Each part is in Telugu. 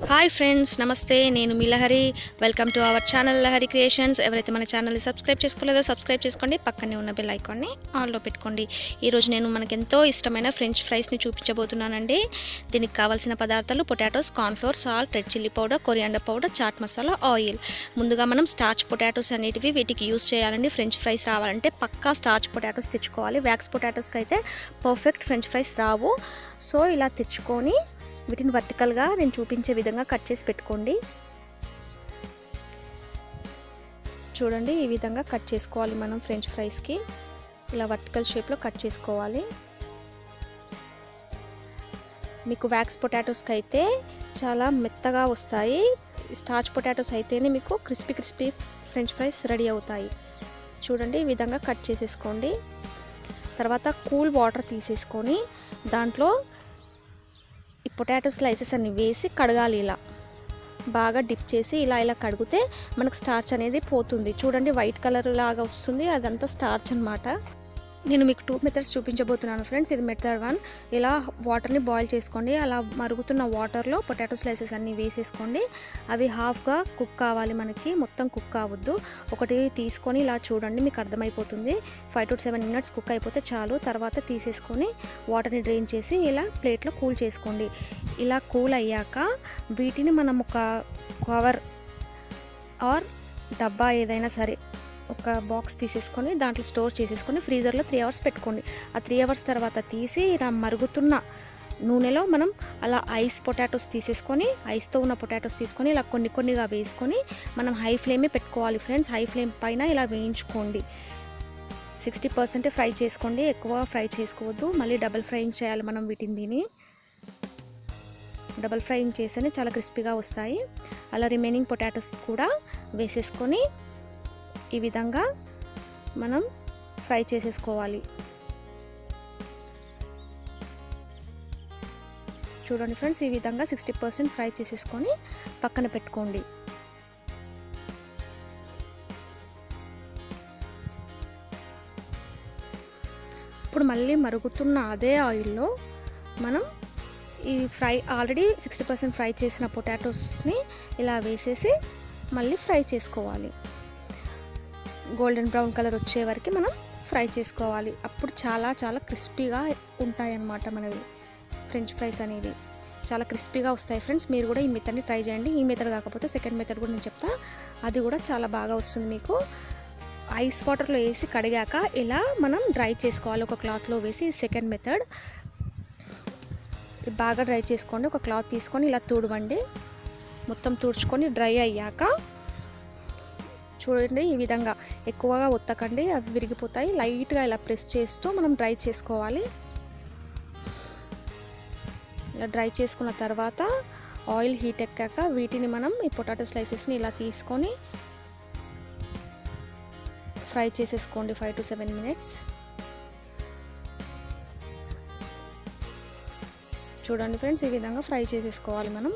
హాయ్ ఫ్రెండ్స్, నమస్తే. నేను మీ Lahari. Welcome to our channel Lahari creations. ఎవరైతే మన ఛానల్ని సబ్స్క్రైబ్ చేసుకోలేదో సబ్స్క్రైబ్ చేసుకోండి, పక్కనే ఉన్న బెల్ ఐకాన్ని ఆన్లో పెట్టుకోండి. ఈరోజు నేను మనకు ఎంతో ఇష్టమైన ఫ్రెంచ్ ఫ్రైస్ని చూపించబోతున్నానండి. దీనికి కావాల్సిన పదార్థాలు: potatoes, cornflour, salt, red chilli powder, coriander powder, chaat masala, oil. ముందుగా మనం స్టార్చ్ పొటాటోస్ అనేటివి వీటికి యూస్ చేయాలండి. ఫ్రెంచ్ ఫ్రైస్ రావాలంటే పక్కా స్టార్చ్ పొటాటోస్ తెచ్చుకోవాలి. వ్యాక్స్ పొటాటోస్కి అయితే పర్ఫెక్ట్ ఫ్రెంచ్ ఫ్రైస్ రావు. సో ఇలా తెచ్చుకొని వీటిని వర్టికల్గా నేను చూపించే విధంగా కట్ చేసి పెట్టుకోండి. చూడండి, ఈ విధంగా కట్ చేసుకోవాలి. మనం ఫ్రెంచ్ ఫ్రైస్కి ఇలా వర్టికల్ షేప్లో కట్ చేసుకోవాలి. మీకు వ్యాక్స్ పొటాటోస్కి అయితే చాలా మెత్తగా వస్తాయి. స్టార్చ్ పొటాటోస్ అయితేనే మీకు క్రిస్పీ ఫ్రెంచ్ ఫ్రైస్ రెడీ అవుతాయి. చూడండి, ఈ విధంగా కట్ చేసేసుకోండి. తర్వాత కూల్ వాటర్ తీసేసుకొని దాంట్లో ఈ పొటాటో స్లైసెస్ అన్ని వేసి కడగాలి. ఇలా బాగా డిప్ చేసి ఇలా కడిగితే మనకు స్టార్చ్ అనేది పోతుంది. చూడండి, వైట్ కలర్ లాగా వస్తుంది, అదంతా స్టార్చ్ అన్నమాట. నేను మీకు 2 మెథడ్స్ చూపించబోతున్నాను ఫ్రెండ్స్. ఇది మెథడ్ 1. ఇలా వాటర్ని బాయిల్ చేసుకోండి. అలా మరుగుతున్న వాటర్లో పొటాటో స్లైసెస్ అన్నీ వేసేసుకోండి. అవి హాఫ్గా కుక్ కావాలి, మనకి మొత్తం కుక్ అవ్వద్దు. ఒకటి తీసుకొని ఇలా చూడండి, మీకు అర్థమైపోతుంది. 5 to 7 minutes కుక్ అయిపోతే చాలు. తర్వాత తీసేసుకొని వాటర్ని డ్రైన్ చేసి ఇలా ప్లేట్లో కూల్ చేసుకోండి. ఇలా కూల్ అయ్యాక వీటిని మనం ఒక కవర్ ఆర్ డబ్బా ఏదైనా సరే ఒక బాక్స్ తీసేసుకొని దాంట్లో స్టోర్ చేసేసుకొని ఫ్రీజర్లో 3 hours పెట్టుకోండి. ఆ 3 hours తర్వాత తీసి ఇలా మరుగుతున్న నూనెలో మనం అలా ఐస్ పొటాటోస్ తీసేసుకొని, ఐస్తో ఉన్న పొటాటోస్ తీసుకొని ఇలా కొన్నిగా వేసుకొని మనం హై ఫ్లేమే పెట్టుకోవాలి ఫ్రెండ్స్. హై ఫ్లేమ్ పైన ఇలా వేయించుకోండి. 60% ఫ్రై చేసుకోండి, ఎక్కువ ఫ్రై చేసుకోవద్దు. మళ్ళీ డబుల్ ఫ్రైయింగ్ చేయాలి మనం వీటిని. డబుల్ ఫ్రైయింగ్ చేస్తేనే చాలా క్రిస్పీగా వస్తాయి. అలా రిమైనింగ్ పొటాటోస్ కూడా వేసేసుకొని ఈ విధంగా మనం ఫ్రై చేసేసుకోవాలి. చూడండి ఫ్రెండ్స్, ఈ విధంగా 60% ఫ్రై చేసేసుకొని పక్కన పెట్టుకోండి. ఇప్పుడు మళ్ళీ మరుగుతున్న అదే ఆయిల్లో మనం ఈ ఆల్రెడీ 60% ఫ్రై చేసిన పొటాటోస్ని ఇలా వేసేసి మళ్ళీ ఫ్రై చేసుకోవాలి. గోల్డెన్ బ్రౌన్ కలర్ వచ్చే వరకు మనం ఫ్రై చేసుకోవాలి. అప్పుడు చాలా క్రిస్పీగా ఉంటాయన్నమాట మనవి ఫ్రెంచ్ ఫ్రైస్ అనేవి. చాలా క్రిస్పీగా వస్తాయి ఫ్రెండ్స్. మీరు కూడా ఈ మెథడ్ని ట్రై చేయండి. ఈ మెథడ్ కాకపోతే సెకండ్ మెథడ్ కూడా నేను చెప్తా, అది కూడా చాలా బాగా వస్తుంది మీకు. ఐస్ వాటర్లో వేసి కడిగాక ఇలా మనం డ్రై చేసుకోవాలి ఒక క్లాత్లో వేసి. Second method. బాగా డ్రై చేసుకోండి. ఒక క్లాత్ తీసుకొని ఇలా తుడవండి. మొత్తం తుడుచుకొని డ్రై అయ్యాక చూడండి, ఈ విధంగా ఎక్కువగా ఒత్తకండి, అవి విరిగిపోతాయి. లైట్గా ఇలా ప్రెస్ చేస్తూ మనం డ్రై చేసుకోవాలి. ఇలా డ్రై చేసుకున్న తర్వాత ఆయిల్ హీట్ ఎక్కాక వీటిని మనం ఈ పొటాటో స్లైసెస్ని ఇలా తీసుకొని ఫ్రై చేసేసుకోండి 5 to 7 minutes. చూడండి ఫ్రెండ్స్, ఈ విధంగా ఫ్రై చేసేసుకోవాలి మనం.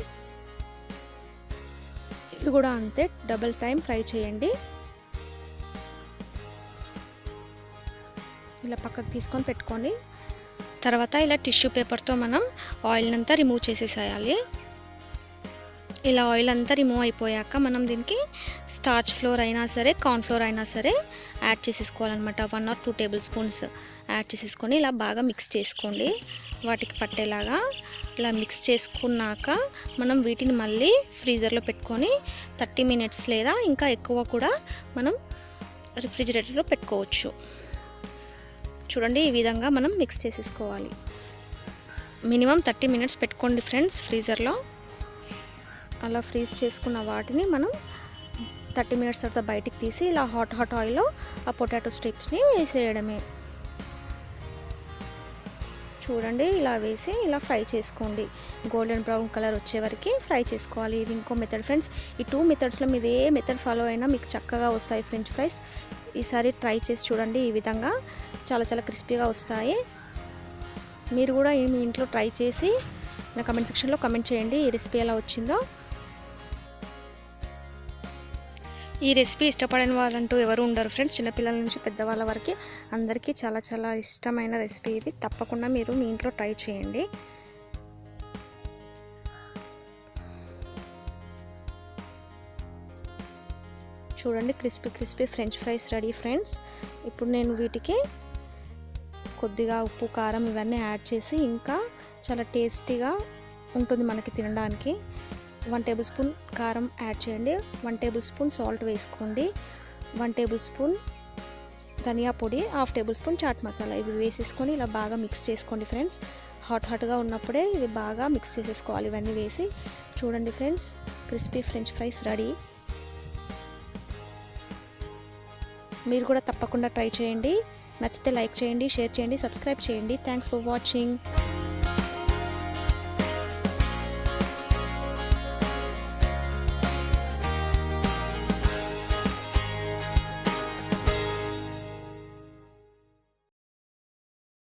ఇవి కూడా అంతే, డబుల్ టైం ఫ్రై చేయండి. ఇలా పక్కకు తీసుకొని పెట్టుకోండి. తర్వాత ఇలా టిష్యూ పేపర్తో మనం ఆయిల్ అంతా రిమూవ్ చేసేసేయాలి. ఇలా ఆయిల్ అంతా రిమూవ్ అయిపోయాక మనం దీనికి స్టార్చ్ ఫ్లోర్ అయినా సరే, కార్న్ ఫ్లోర్ అయినా సరే యాడ్ చేసేసుకోవాలన్నమాట. 1 or 2 tablespoons యాడ్ చేసేసుకొని ఇలా బాగా మిక్స్ చేసుకోండి, వాటికి పట్టేలాగా. ఇలా మిక్స్ చేసుకున్నాక మనం వీటిని మళ్ళీ ఫ్రీజర్లో పెట్టుకొని 30 minutes లేదా ఇంకా ఎక్కువ కూడా మనం రిఫ్రిజిరేటర్లో పెట్టుకోవచ్చు. చూడండి, ఈ విధంగా మనం మిక్స్ చేసేసుకోవాలి. మినిమం 30 minutes పెట్టుకోండి ఫ్రెండ్స్ ఫ్రీజర్లో. అలా ఫ్రీజ్ చేసుకున్న వాటిని మనం 30 minutes తర్వాత బయటికి తీసి ఇలా హాట్ ఆయిల్లో ఆ పొటాటో స్ట్రిప్స్ని వేసేయడమే. చూడండి, ఇలా వేసి ఇలా ఫ్రై చేసుకోండి. గోల్డెన్ బ్రౌన్ కలర్ వచ్చే వరకు ఫ్రై చేసుకోవాలి. ఇది ఇంకో మెథడ్ ఫ్రెండ్స్. ఈ 2 మెథడ్స్లో మీరు ఏ మెథడ్ ఫాలో అయినా మీకు చక్కగా వస్తాయి ఫ్రెంచ్ ఫ్రైస్. ఈసారి ట్రై చేసి చూడండి. ఈ విధంగా చాలా క్రిస్పీగా వస్తాయి. మీరు కూడా మీ ఇంట్లో ట్రై చేసి నా కమెంట్ సెక్షన్లో కమెంట్ చేయండి ఈ రెసిపీ ఎలా వచ్చిందో. ఈ రెసిపీ ఇష్టపడని వాళ్ళంటూ ఎవరు ఉండరు ఫ్రెండ్స్. చిన్నపిల్లల నుంచి పెద్దవాళ్ళ వరకు అందరికీ చాలా ఇష్టమైన రెసిపీ ఇది. తప్పకుండా మీరు మీ ఇంట్లో ట్రై చేయండి. చూడండి crispy French fries ready friends. ఇప్పుడు నేను వీటికి కొద్దిగా ఉప్పు కారం ఇవన్నీ యాడ్ చేసి ఇంకా చాలా టేస్టీగా ఉంటుంది మనకి తినడానికి. 1 టేబుల్ స్పూన్ కారం యాడ్ చేయండి, 1 టేబుల్ స్పూన్ సాల్ట్ వేసుకోండి, 1 టేబుల్ స్పూన్ ధనియా పొడి, 1/2 టేబుల్ స్పూన్ చాట్ మసాలా ఇవి వేసేసుకొని ఇలా బాగా మిక్స్ చేసుకోండి ఫ్రెండ్స్. హాట్గా ఉన్నప్పుడే ఇవి బాగా మిక్స్ చేసేసుకోవాలి ఇవన్నీ వేసి. చూడండి friends crispy French fries ready. మీరు కూడా తప్పకుండా ట్రై చేయండి. నచ్చితే లైక్ చేయండి, షేర్ చేయండి, సబ్స్క్రైబ్ చేయండి. Thanks for watching.